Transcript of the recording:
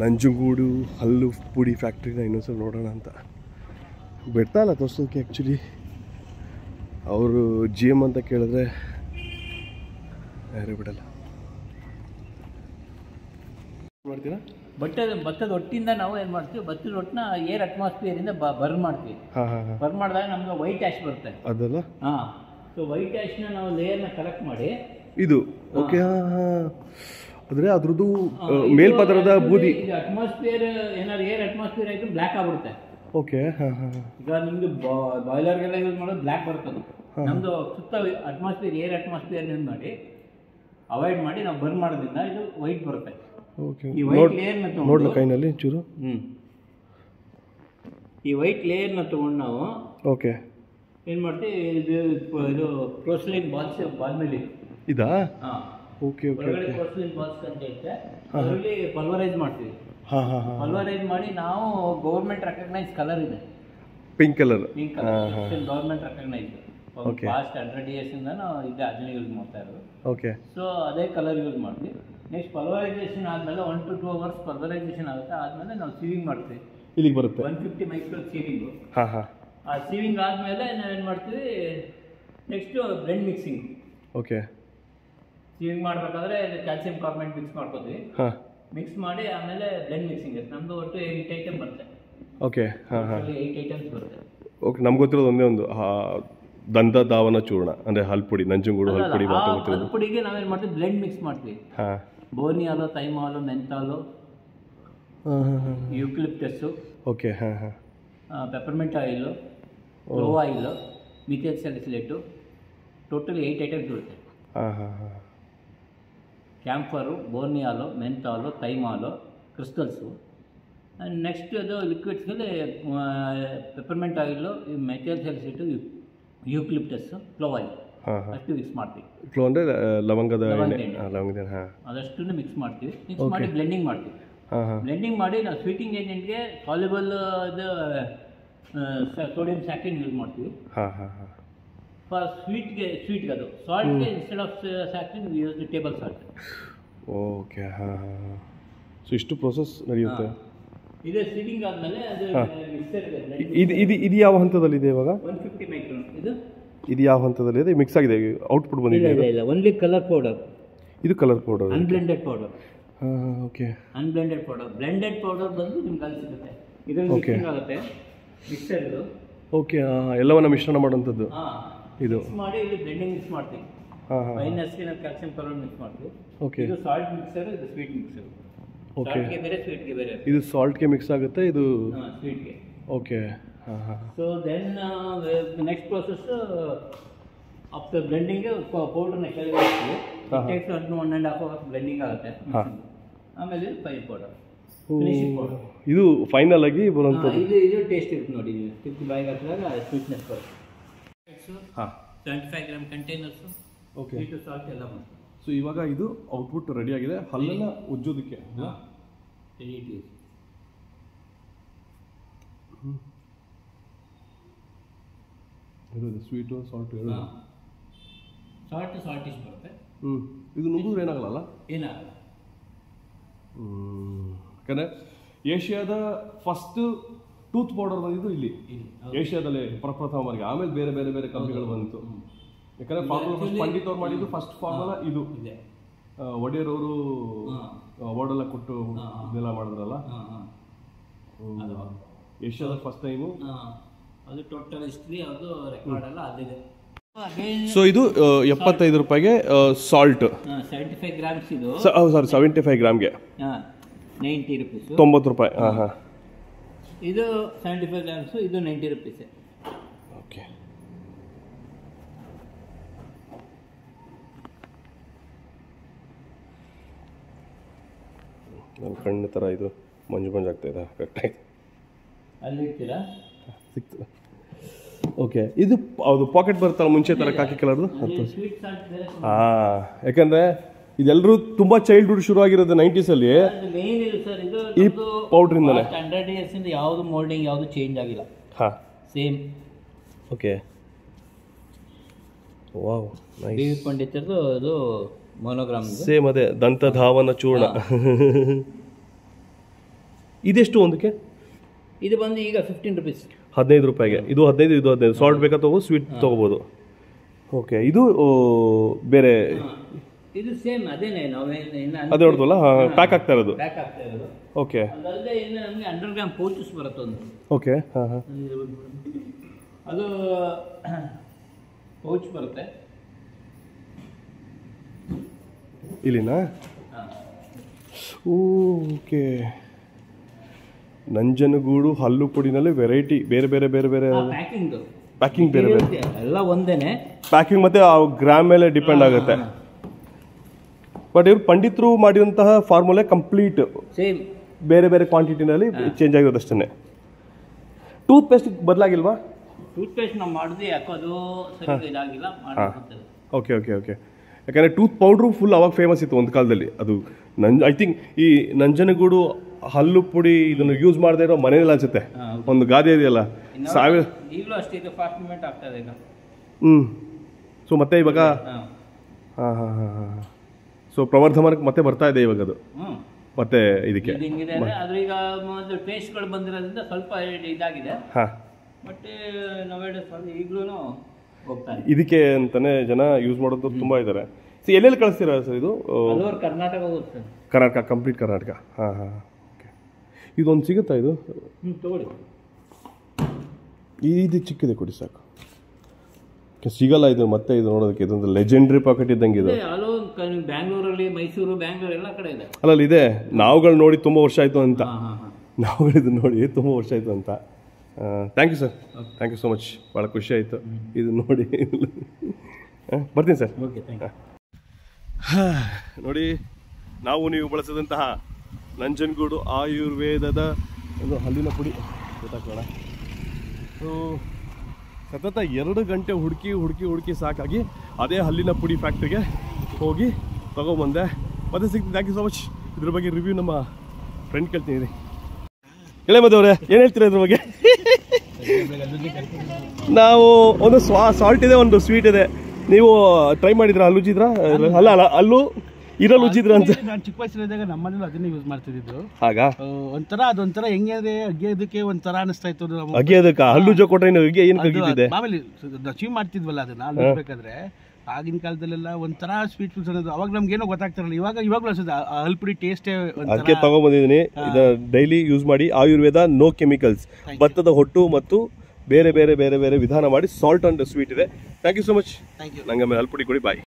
ನಂಜನಗೂಡು ಹಲ್ಲು ಪುಡಿ ಫ್ಯಾಕ್ಟ್ರಿನ ಇನ್ನೊಂದ್ಸಲ ನೋಡೋಣ ಅಂತ. ಬಿಡ್ತಾ ಇಲ್ಲ ತೋರ್ಸೋಕ್ಕೆ ಆ್ಯಕ್ಚುಲಿ. ಅವರು ಜಿ ಎಮ್ ಅಂತ ಕೇಳಿದ್ರೆ ಯಾರು ಬಿಡಲ್ಲ. ಮಾಡ್ತೀರಾ? ಭತ್ತದ ಒಟ್ಟಿಂದ ನಾವು ಏನು ಮಾಡ್ತೀವಿ, ಭತ್ತದ ಒಟ್ಟನ್ನ ಏರ್ ಅಟ್ಮಾಸ್ಫಿಯರಿಂದ ಬರ್ನ್ ಮಾಡ್ತೀವಿ. ಬರ್ನ್ ಮಾಡಿದಾಗ ನಮ್ಗೆ ವೈಟ್ ಆ್ಯಶ್ ಬರುತ್ತೆ ಅದಲ್ಲ. ಸೊ ವೈಟ್ ಆ್ಯಶ್ನ ನಾವು ಲೇಯರ್ನ ಕಲೆಕ್ಟ್ ಮಾಡಿ ಇದು ಓಕೆ. ಅಂದರೆ ಅದ್ರದ್ದು ಮೇಲ್ಪದರದ ಬೂದಿ ಅಟ್ಮಾಸ್ಫಿಯರ್ ಏನಾದ್ರು ಏರ್ ಅಟ್ಮಾಸ್ಫಿಯರ್ ಆಯಿತು ಬ್ಲ್ಯಾಕ್ ಆಗ್ಬಿಡುತ್ತೆ. ಓಕೆ. ಈಗ ನಿಮ್ಗೆ ಬಾಯ್ಲರ್ಗೆಲ್ಲ ಯೂಸ್ ಮಾಡೋದು ಬ್ಲ್ಯಾಕ್ ಬರುತ್ತೆ. ನಮ್ಮದು ಸುತ್ತ ಅಟ್ಮಾಸ್ಫಿಯರ್ ಏರ್ ಅಟ್ಮಾಸ್ಫಿಯರ್ ಯೂಸ್ ಮಾಡಿ ಅವಾಯ್ಡ್ ಮಾಡಿ ನಾವು ಬರ್ನ್ ಮಾಡೋದ್ರಿಂದ ಇದು ವೈಟ್ ಬರುತ್ತೆ. ಓಕೆ. ನೋಡಲ ಕೈನಲ್ಲಿ ಚೂರು. ಈ ವೈಟ್ ಲೇಯರ್ನ ತೊಗೊಂಡು ನಾವು ಓಕೆ ಏನು ಮಾಡ್ತೀವಿ, ಇದು ಕ್ರೋಸ್ಲೈನ್ ಬಾಲ್ ಮೇಲೆ ಇದಾ? Okay okay. ಕ್ರೋಸ್ಲೈನ್ ಬಾಲ್ಸ್ ಅಂತ ಇರುತ್ತೆ, ಅದರಲ್ಲಿ ಪಲ್ವರೈಸ್ ಮಾಡ್ತೀವಿ. ಪಲ್ವರೈಸ್ ಮಾಡಿ ನಾವು ಗೌರ್ಮೆಂಟ್ ರೆಕಗ್ನೈಸ್ ಕಲರ್ ಇದೆ, pink colour. Government recognise past 100 years ಇಂದ ನಾವು ಇದೆ ಅದನ್ನೇ ಯೂಸ್ ಮಾಡ್ತಾ ಇರೋದು. ಓಕೆ. ಸೊ ಅದೇ ಕಲರ್ ಯೂಸ್ ಮಾಡ್ತೀವಿ. ನೆಕ್ಸ್ಟ್ ಪಲ್ವರೈಸೇಷನ್ ಆದಮೇಲೆ 1 to 2 hours ಪಲ್ವರೈಸೇಷನ್ ಆಗುತ್ತೆ. ಆದಮೇಲೆ ನಾವು ಸೀವಿಂಗ್ ಮಾಡ್ತೀವಿ. ಇಲ್ಲಿಗೆ ಬರುತ್ತೆ 150 ಮೈಕ್ರೋ ಸೀವಿಂಗು. ಆ ಸೀವಿಂಗ್ ಆದಮೇಲೆ ನಾವೇನು ಮಾಡ್ತೀವಿ, next blend mixing. Okay. Sewing ಮಾಡಬೇಕಾದ್ರೆ ಕ್ಯಾಲ್ಸಿಯಂ ಕಾರ್ಬನೇಟ್ ಮಿಕ್ಸ್ ಮಾಡ್ಕೋತೀವಿ. ಮಿಕ್ಸ್ ಮಾಡಿ ಆಮೇಲೆ ಬ್ಲೆಂಡ್ ಮಿಕ್ಸಿಂಗ್ ನಮ್ಮದು ಒಟ್ಟು 8 ಐಟಮ್ ಬರುತ್ತೆ. ಓಕೆ. 8 ಐಟಮ್ಸ್ ಬರುತ್ತೆ. ಓಕೆ. ನಮ್ಗೆ ಗೊತ್ತಿರೋದು ಒಂದೇ ಒಂದು ದಂತ ಧಾವನ ಚೂರ್ಣ ಅಂದರೆ ಹಲ್ಪುಡಿ, ನಂಜನಗೂಡು ಹಲ್ಪುಡಿ ಮಾತ್ರ ಗೊತ್ತಿರೋದು. ಹಲ್ಪುಡಿಗೆ ನಾವೇನು ಮಾಡ್ತೀವಿ, ಬ್ಲೆಂಡ್ ಮಿಕ್ಸ್ ಮಾಡ್ತೀವಿ. ಬೋರ್ನಿ ಹಾಲು, thymol, menthol, eucalyptus, okay, peppermint oil, clove oil, methyl salicylate, totally 8 items ಇರುತ್ತೆ. ಕ್ಯಾಂಫರು, ಬೋರ್ನಿ ಹಾಲು, ಮೆಂತಾಲು, ತೈಮ ಹಾಲು, ಕ್ರಿಸ್ಟಲ್ಸು. ಆ್ಯಂಡ್ ನೆಕ್ಸ್ಟ್ ಅದು ಲಿಕ್ವಿಡ್ಸ್ಗೆ ಪೆಪ್ಪರ್ಮೆಂಟ್ ಆಯಿಲು, ಮೆಥೈಲ್ ಸ್ಯಾಲಿಸಿಲೇಟು, ಯೂಕ್ಲಿಪ್ಟಸ್ಸು, ಕ್ಲೋವ್ ಆಯಿಲ್ ಅಷ್ಟು ಮಿಕ್ಸ್ ಮಾಡ್ತೀವಿ. ಕ್ಲೋವ್ ಅಂದರೆ ಲವಂಗದ ಅದಷ್ಟು ಮಿಕ್ಸ್ ಮಾಡ್ತೀವಿ. ಮಿಕ್ಸ್ ಮಾಡಿ ಬ್ಲೆಂಡಿಂಗ್ ಮಾಡ್ತೀವಿ. ಬ್ಲೆಂಡಿಂಗ್ ಮಾಡಿ ನಾವು ಸ್ವೀಟಿಂಗ್ ಏಜೆಂಟ್ಗೆ ಸಾಲ್ಯುಬಲ್ ಇದು ಸೋಡಿಯಂ ಸ್ಯಾಕ್ರಿನ್ ಯೂಸ್ ಮಾಡ್ತೀವಿ. ಫಾರ್ ಸ್ವೀಟ್ಗೆ ಅದು ಸಾಲ್ಟ್ಗೆ instead of saccharin we use table salt. Okay. So ಇಷ್ಟು ಪ್ರೋಸೆಸ್ ನಡೆಯುತ್ತೆ. ಇದೇ ಸ್ವೀಟಿಂಗ್ ಆದಮೇಲೆ ಅದು ಮಿಕ್ಸರ್ ಇದು ಯಾವ ಹಂತದಲ್ಲಿದೆ ಇವಾಗ? 150 ಮೈಕ್ರೋನ್. ಇದು ಯಾವ ಹಂತದಲ್ಲಿದೆ? ಮಿಕ್ಸ್ ಆಗಿದೆ, ಔಟ್ಪುಟ್ ಬಂದಿದೆ? ಇಲ್ಲ, ಓನ್ಲಿ ಕಲರ್ ಪೌಡರ್. ಇದು colour powder, unblended powder. Okay. Unblended powder. Blended powder ಬಂದು ನಿಮ್ಗೆ ಅಲ್ಲಿ ಸಿಗುತ್ತೆ. ಇದರಲ್ಲಿ ಮಿಕ್ಸಿಂಗ್ ಆಗುತ್ತೆ ಮಿಕ್ಸರ್. ಓಕೆ. ಎಲ್ಲವನ್ನ ಮಿಶ್ರಣ ಮಾಡುವಂಥದ್ದು ಇದು. ಮಿಕ್ಸ್ ಮಾಡಿ ಇಲ್ಲಿ ಬ್ಲೆಂಡಿಂಗ್ ಮಿಕ್ಸ್ ಮಾಡ್ತೀವಿ. ಫೈನಸ್ಗೆ ನಾವು ಕ್ಯಾಲ್ಸಿಯಂ ಕಾರ್ಬನೇಟ್ ಮಿಕ್ಸ್ ಮಾಡ್ತೀವಿ. ಓಕೆ. ಇದು ಸಾಲ್ಟ್ ಮಿಕ್ಸರ್, ಇದು ಸ್ವೀಟ್ ಮಿಕ್ಸರ್. ಓಕೆ. ಸಾಲ್ಟ್ಗೆ ಬೇರೆ, ಸ್ವೀಟ್ಗೆ ಬೇರೆ. ಇದು ಸಾಲ್ಟ್ಗೆ ಮಿಕ್ಸ್ ಆಗುತ್ತೆ, ಇದು ಸ್ವೀಟ್ಗೆ. Okay. So then next process after blending ಪೌಡರ್ನ ಕೆಳಗೆ ಹಾಕ್ತೀವಿ. ಇಟ್ ಟೇಕ್ಸ್ 1.5 hours ಬ್ಲೆಂಡಿಂಗ್ ಆಗುತ್ತೆ. ಆಮೇಲೆ ಫೈನ್ ಪೌಡರ್, ಫಿನಿಶಿಂಗ್ ಪೌಡರ್. ಇದು ಫೈನಲ್ ಆಗಿ ಬರುವಂಥದ್ದು. ಇದು ಟೇಸ್ಟ್ ಇರುತ್ತೆ ನೋಡಿ. ತಿರುಗಿ ಬಾಯಿಗೆ ಹಾಕಿದಾಗ ಸ್ವೀಟ್ನೆಸ್ ಬರುತ್ತೆ. 75 gram containers, okay, sweet salt ಎಲ್ಲ ಮಾಡ್ತೀವಿ. ಸೊ ಇವಾಗ ಇದು ಔಟ್ಪುಟ್ ರೆಡಿ ಆಗಿದೆ ಹಲ್ಲನ್ನು ಉಜ್ಜೋದಕ್ಕೆ. ಸ್ವೀಟು ಸಾಲ್ಟು ಎರಡು. ಸಾಲ್ಟ್ ಇಷ್ಟು ಬರುತ್ತೆ. ಇದು ನುಗ್ಗಿದ್ರೆ ಏನಾಗಲ್ಲ? ಏನಾಗಲ್ಲ. ಯಾಕಂದರೆ ಏಷ್ಯಾದ ಫಸ್ಟ್ ಟೂತ್ ಪೌಡರ್ ಬಂದಿದ್ದು ಇಲ್ಲಿ ಏಷ್ಯಾದಲ್ಲಿ ಪ್ರಪ್ರಥಮ ಬಾರಿಗೆ. ಆಮೇಲೆ ಬೇರೆ ಬೇರೆ ಬೇರೆ ಕಂಪ್ನಿಗಳು ಬಂತು. ಯಾಕಂದರೆ ಫಾರ್ಮುಲಾ ಫಸ್ಟ್ ಪಂಡಿತ್ ಅವ್ರು ಮಾಡಿದ್ದು ಫಸ್ಟ್ ಫಾರ್ಮುಲಾ ಇದು. ಒಡೆಯರ್ ಅವರು ಓಡೆಲ್ಲ ಕೊಟ್ಟು ಇದೆಲ್ಲ ಮಾಡಿದ್ರಲ್ಲ, ಏಷ್ಯಾದ ಫಸ್ಟ್ ಟೈಮು. ಅದು ಟೋಟಲ್ ಹಿಸ್ಟ್ರಿ, ಅದು ರೆಕಾರ್ಡ್ ಎಲ್ಲ ಅದಿದೆ. ಸೊ ಇದು 75 ರೂಪಾಯಿಗೆ ಸಾಲ್ಟ್, 75 ಗ್ರಾಮ್ಸ್. ಇದು ಸಾರಿ 75 ಗ್ರಾಮ್ಗೆ 90 rupees, 90 ರೂಪಾಯಿ. ಇದು 75 ಗ್ರಾಮ್ಸು, ಇದು 90 rupees. ಓಕೆ. ನನ್ನ ಕಣ್ಣು ಥರ ಇದು ಮಂಜು ಮಂಜು ಆಗ್ತಾಯಿದೆ. ಕರೆಕ್ಟಾಗಿ ಅಲ್ಲಿ ಇರ್ತೀರಾ? ಸಿಗ್ತದೆ. ಓಕೆ. ಇದು ಅದು ಪಾಕೆಟ್ ಬರುತ್ತಲ್ಲ ಮುಂಚೆ ಥರ ಕಾಕಿ ಕಲರ್ದು. ಯಾಕಂದರೆ ಇದೆಲ್ಲರೂ ತುಂಬ ಚೈಲ್ಡ್ಹುಡ್ ಶುರು ಆಗಿರೋದು 90s ಅಲ್ಲಿ ಈ ಪೌಡ್ರಿಂದಲೇ. 100 years ಇಂದ ಯಾವುದು ಮೋಲ್ಡಿಂಗ್ ಯಾವುದು ಚೇಂಜ್ ಆಗಿಲ್ಲ. Same. Okay. Wow, nice. B V ಪಂಡಿತರದು ಅದು ಮೊನೋಗ್ರಾಮ್. ಸೇಮ್ ಅದೇ ದಂತಧಾವನ ಚೂರ್ಣ. ಇದೆಷ್ಟು ಒಂದಕ್ಕೆ? ಇದು ಬಂದು ಈಗ 15 rupees. 15 ರೂಪಾಯಿಗೆ. ಇದು 15, ಇದು 15. ಸಾಲ್ಟ್ ಬೇಕಾ ತೊಗೋಬೋದು, ಸ್ವೀಟ್ ತೊಗೋಬೋದು. ಓಕೆ, ಇದು ಬೇರೆ? ಇದು ಸೇಮ್ ಅದೇನೆ, ಅದೇ ನೋಡ್ದಲ್ಲ, ಪ್ಯಾಕ್ ಆಗ್ತಾ ಇರೋದು. ಪ್ಯಾಕ್ ಆಗ್ತಾ ಇರೋದು. ಓಕೆ. ಅದಲ್ಲದೆ ಇನ್ನು ನಮಗೆ 100 ಗ್ರಾಮ್ ಪೌಚಸ್ ಬರುತ್ತೆ ಒಂದು. ಓಕೆ. ಹಾಂ ಹಾಂ, ಅದು ಪೌಚ್ ಬರುತ್ತೆ ಇಲ್ಲಿನಾ? ಓಕೆ. ನಂಜನಗೂಡು ಹಲ್ಲು ಪುಡಿನಲ್ಲಿ ವೆರೈಟಿ ಬೇರೆ ಬೇರೆ ಬೇರೆ ಬೇರೆ ಪ್ಯಾಕಿಂಗ್ ಬೇರೆ ಬೇರೆ ಎಲ್ಲ ಒಂದೇನೆ. ಪ್ಯಾಕಿಂಗ್ ಮತ್ತೆ ಆ ಗ್ರಾಮ್ ಮೇಲೆ ಡಿಪೆಂಡ್ ಆಗುತ್ತೆ. ಬಟ್ ಇವ್ರು ಪಂಡಿತರು ಮಾಡಿದಂತಹ ಫಾರ್ಮುಲಾ ಕಂಪ್ಲೀಟ್ ಸೇಮ್, ಬೇರೆ ಬೇರೆ ಕ್ವಾಂಟಿಟಿನಲ್ಲಿ ಚೇಂಜ್ ಆಗಿರೋದಷ್ಟೇ. ಟೂತ್ ಪೇಸ್ಟ್ ಬದಲಾಗಿಲ್ವಾ? ಟೂತ್ ಪೇಸ್ಟ್ ನಾವು ಮಾಡಿದ್ವಿ, ಯಾಕೋ ಅದು ಸರಿ ಇದಾಗಿಲ್ಲ. Okay okay okay. ಯಾಕಂದರೆ ಟೂತ್ ಪೌಡ್ರು ಫುಲ್ ಅವಾಗ ಫೇಮಸ್ ಇತ್ತು ಒಂದು ಕಾಲದಲ್ಲಿ. ಅದು ಐ ಥಿಂಕ್ ಈ ನಂಜನಗೂಡು ಹಲ್ಲು ಪುಡಿ ಇದನ್ನು ಯೂಸ್ ಮಾಡದೇ ಇರೋ ಮನೇಲಿ ಅನ್ಸುತ್ತೆ. ಒಂದು ಗಾದೆ ಇದೆಯಲ್ಲ, ಈಗಲೂ ಅಷ್ಟೇ ಇದು ಫಾಸ್ಟ್ ಮೂವ್ಮೆಂಟ್ ಆಗ್ತಾ ಇದೆ ಈಗ. ಸೊ ಮತ್ತೆ ಇವಾಗ ಹಾಂ ಹಾಂ ಹಾಂ ಹಾಂ ಸೊ ಪ್ರವರ್ಧಮಾನಕ್ಕೆ ಮತ್ತೆ ಬರ್ತಾ ಇದೆ ಇವಾಗ ಅದು ಮತ್ತೆ ಇದಕ್ಕೆ. ಆದ್ರೆ ಈಗ ಒಂದು ಟೇಸ್ಟ್ಗಳು ಬಂದಿರೋದ್ರಿಂದ ಸ್ವಲ್ಪ ಇದಾಗಿದೆ. ಹಾಂ, ಬಟ್ ನಾವೇಡ ಈಗಲೂ ಹೋಗ್ತಾ ಇದೆ ಇದಕ್ಕೆ ಅಂತಾನೆ ಜನ ಯೂಸ್ ಮಾಡೋದು ತುಂಬ ಇದ್ದಾರೆ. ಸೊ ಎಲ್ಲೆಲ್ಲಿ ಕಳಿಸ್ತೀರಾ ಸರ್ ಇದು? ಕರ್ನಾಟಕ ಹೋಗುತ್ತೆ. ಕರ್ನಾಟಕ, ಕಂಪ್ಲೀಟ್ ಕರ್ನಾಟಕ. ಹಾಂ ಹಾಂ, ಓಕೆ. ಇದೊಂದು ಸಿಗುತ್ತಾ ಇದು? ತಗೊಳ್ಳಿ. ಇದು ಚಿಕ್ಕಿದೆ, ಕೊಡಿ ಸಾಕು. ಸಿಗಲ್ಲ ಇದು ಮತ್ತೆ. ಇದು ನೋಡೋದಕ್ಕೆ ಇದೊಂದು ಲೆಜೆಂಡ್ರಿ ಪಾಕೆಟ್ ಇದ್ದಂಗೆ ಇದು. ಬ್ಯಾಂಗ್ಳೂರಲ್ಲಿ, ಮೈಸೂರು, ಬ್ಯಾಂಗ್ಳೂರು ಎಲ್ಲ ಕಡೆ ಇದೆ. ಅಲ್ಲ ಇದೆ, ನಾವುಗಳು ನೋಡಿ ತುಂಬ ವರ್ಷ ಆಯಿತು ಅಂತ. ನಾವುಗಳಿದು ನೋಡಿ ತುಂಬ ವರ್ಷ ಆಯಿತು ಅಂತ. Thank you sir, thank you so much. ಭಾಳ ಖುಷಿ ಆಯಿತು ಇದು ನೋಡಿ. ಬರ್ತೀನಿ ಸರ್. Okay, thank you. ನೋಡಿ, ನಾವು ನೀವು ಬಳಸಿದಂತಹ ನಂಜನಗೂಡು ಆಯುರ್ವೇದದ ಒಂದು ಹಲ್ಲಿನ ಪುಡಿ ಗೊತ್ತಾಗೋಣ. ಸೊ ಸತತ 2 ಗಂಟೆ ಹುಡುಕಿ ಹುಡುಕಿ ಹುಡುಕಿ ಸಾಕಾಗಿ ಅದೇ ಹಲ್ಲಿನ ಪುಡಿ ಫ್ಯಾಕ್ಟ್ರಿಗೆ ಹೋಗಿ ತೊಗೊಂಬಂದೆ. ಮತ್ತೆ ಸಿಗ್ತೀನಿ. Thank you so much. ಇದ್ರ ಬಗ್ಗೆ ರಿವ್ಯೂ ನಮ್ಮ ಫ್ರೆಂಡ್ ಕೇಳ್ತೀನಿ. ಹೇಳಿ ಮದವ್ರೆ, ಏನು ಹೇಳ್ತೀರಾ ಇದ್ರ ಬಗ್ಗೆ? ನಾವು ಒಂದು ಸಾಲ್ಟ್ ಇದೆ, ಒಂದು ಸ್ವೀಟ್ ಇದೆ. ನೀವು ಟ್ರೈ ಮಾಡಿದ್ರಾ? ಹಲ್ಲು ಉಜ್ಜಿದ್ರಾ? ಅಲ್ಲ ಅಲ್ಲ, ಹಲ್ಲು ಇರಲು ಉಜ್ಜಿದ್ರ ಅಂತ. ನಾನು ಚಿಕ್ಕ ವಯಸ್ಸಿದ್ದಾಗ ನಮ್ಮನೇಲಿ ಅದನ್ನೇ ಯೂಸ್ ಮಾಡ್ತಿದ್ದು. ಆಗ ಅದೊಂಥರ ಹೆಂಗೆ ಅಂದ್ರೆ ಅಗಿಯೋದಕ್ಕೆ ಒಂಥರ ಅನಿಸ್ತಾ ಇತ್ತು. ಅಗಿಯೋದಕ್ಕ ಹಲ್ಲು ಉಜ್ಜೋ ಕೊಟ್ರೆ ಏನು ಅಗಿತಿದೆ? ಮಾಮೂಲಿ ಚೀವ್ ಮಾಡ್ತಿದ್ವಲ್ಲ ಅದನ್ನ ಅಲ್ಲಿ ಬೇಕಾದ್ರೆ. ಆಗಿನ ಕಾಲದಲ್ಲೆಲ್ಲ ಒಂಥರ ಸ್ವೀಟ್ ಫುಡ್ಸ್ ಅನ್ನೋದು ಅವಾಗ ನಮ್ಗೇನೋ ಗೊತ್ತಾಗ್ತಾರಲ್ಲ. ಇವಾಗಲೂ ಅನ್ಸುತ್ತೆ ಹಲ್ಪುಡಿ ಟೇಸ್ಟೇ. ಅದಕ್ಕೆ ತಗೊಂಡ್ಬಂದಿದ್ದೀನಿ. ಡೈಲಿ ಯೂಸ್ ಮಾಡಿ. ಆಯುರ್ವೇದ, ನೋ ಕೆಮಿಕಲ್ಸ್, ಭತ್ತದ ಹೊಟ್ಟು ಮತ್ತು ಬೇರೆ ಬೇರೆ ಬೇರೆ ಬೇರೆ ವಿಧಾನ ಮಾಡಿ ಸಾಲ್ಟ್ ಅಂಡ್ ಸ್ವೀಟ್ ಇದೆ. Thank you so much. ನಂಗೆ ಆಮೇಲೆ ಹಲ್ಪುಡಿ ಕೊಡಿ. ಬಾಯ್.